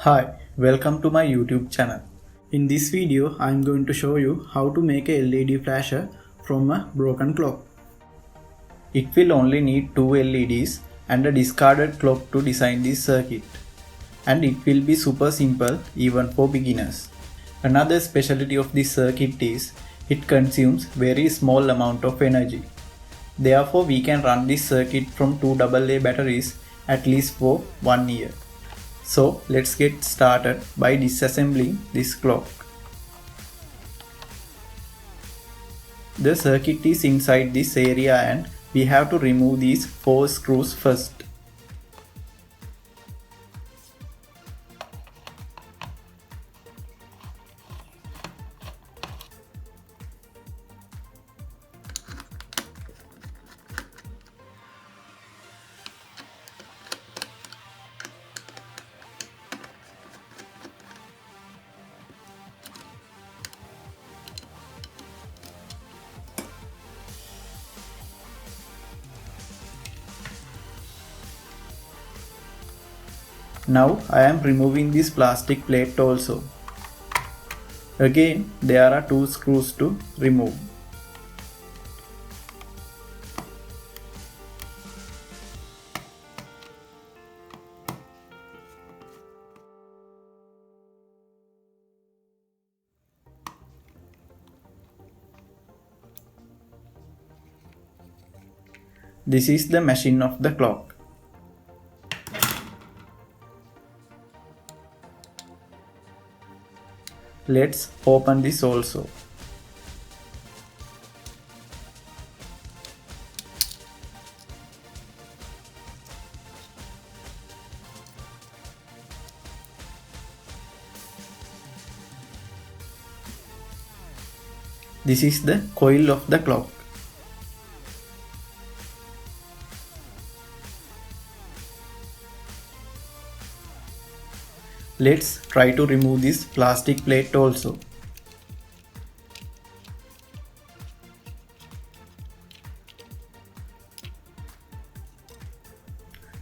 Hi, welcome to my YouTube channel. In this video, I am going to show you how to make a LED flasher from a broken clock. It will only need two LEDs and a discarded clock to design this circuit. And it will be super simple even for beginners. Another specialty of this circuit is it consumes very small amount of energy. Therefore, we can run this circuit from two AA batteries at least for 1 year. So let's get started by disassembling this clock. The circuit is inside this area and we have to remove these 4 screws first. Now I am removing this plastic plate also. Again, there are 2 screws to remove. This is the machine of the clock. Let's open this also. This is the coil of the clock. Let's try to remove this plastic plate also.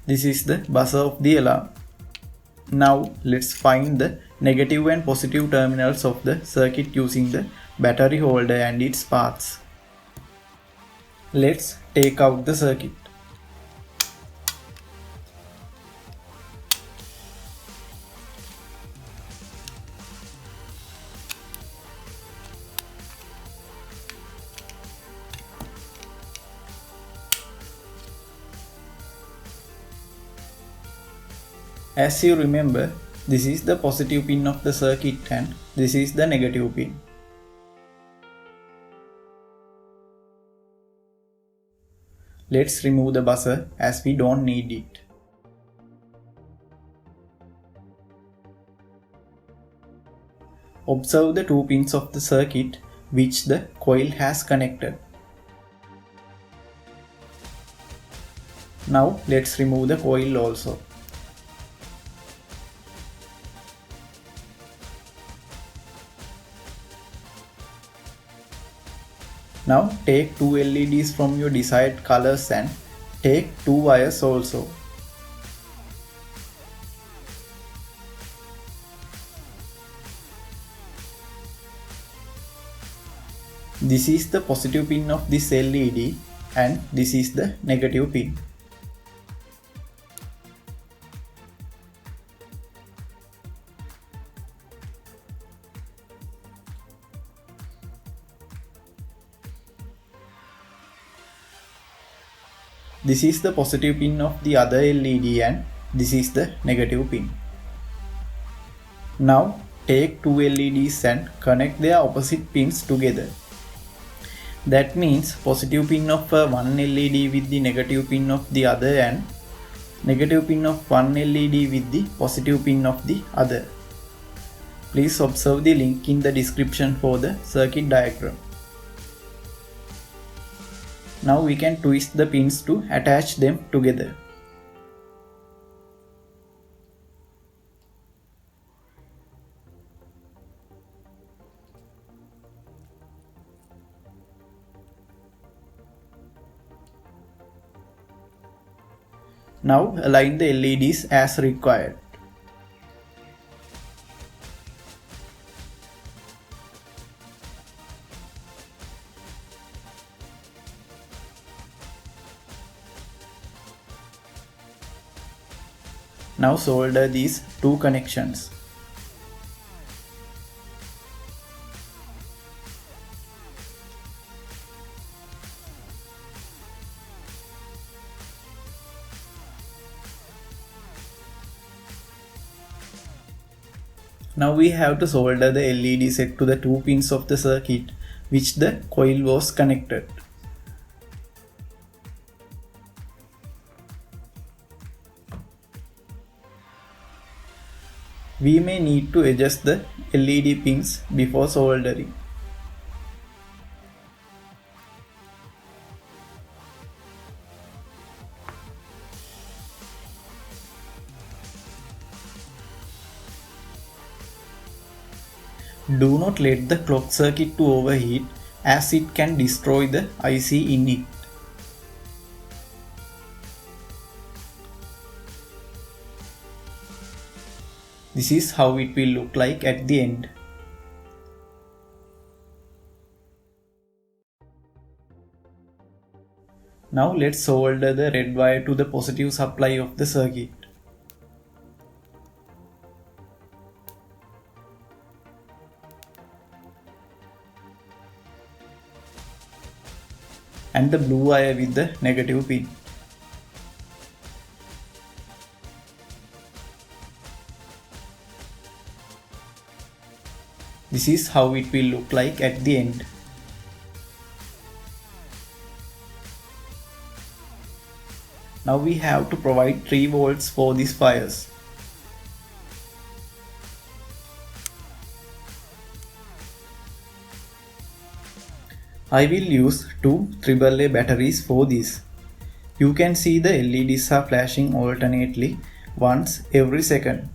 This is the buzzer of the alarm. Now let's find the negative and positive terminals of the circuit using the battery holder and its parts. Let's take out the circuit. As you remember, this is the positive pin of the circuit and this is the negative pin. Let's remove the buzzer as we don't need it. Observe the 2 pins of the circuit which the coil has connected. Now let's remove the coil also. Now take 2 LEDs from your desired colors and take 2 wires also. This is the positive pin of this LED and this is the negative pin. This is the positive pin of the other LED and this is the negative pin. Now take 2 LEDs and connect their opposite pins together. That means positive pin of one LED with the negative pin of the other and negative pin of one LED with the positive pin of the other. Please observe the link in the description for the circuit diagram. Now we can twist the pins to attach them together. Now align the LEDs as required. Now solder these two connections. Now we have to solder the LED set to the two pins of the circuit which the coil was connected. We may need to adjust the LED pins before soldering. Do not let the clock circuit to overheat as it can destroy the IC in it. This is how it will look like at the end. Now let's solder the red wire to the positive supply of the circuit. And the blue wire with the negative pin. This is how it will look like at the end. Now we have to provide 3 volts for these wires. I will use 2 AAA batteries for this. You can see the LEDs are flashing alternately once every second.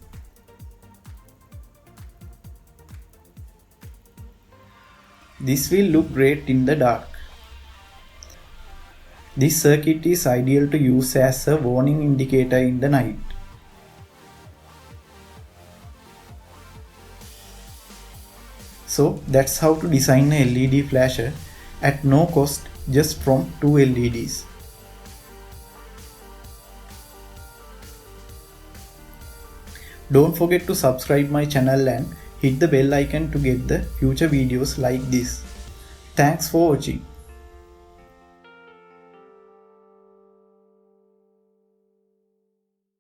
This will look great in the dark. This circuit is ideal to use as a warning indicator in the night. So that's how to design a LED flasher at no cost just from 2 LEDs. Don't forget to subscribe my channel and hit the bell icon to get the future videos like this. Thanks for watching.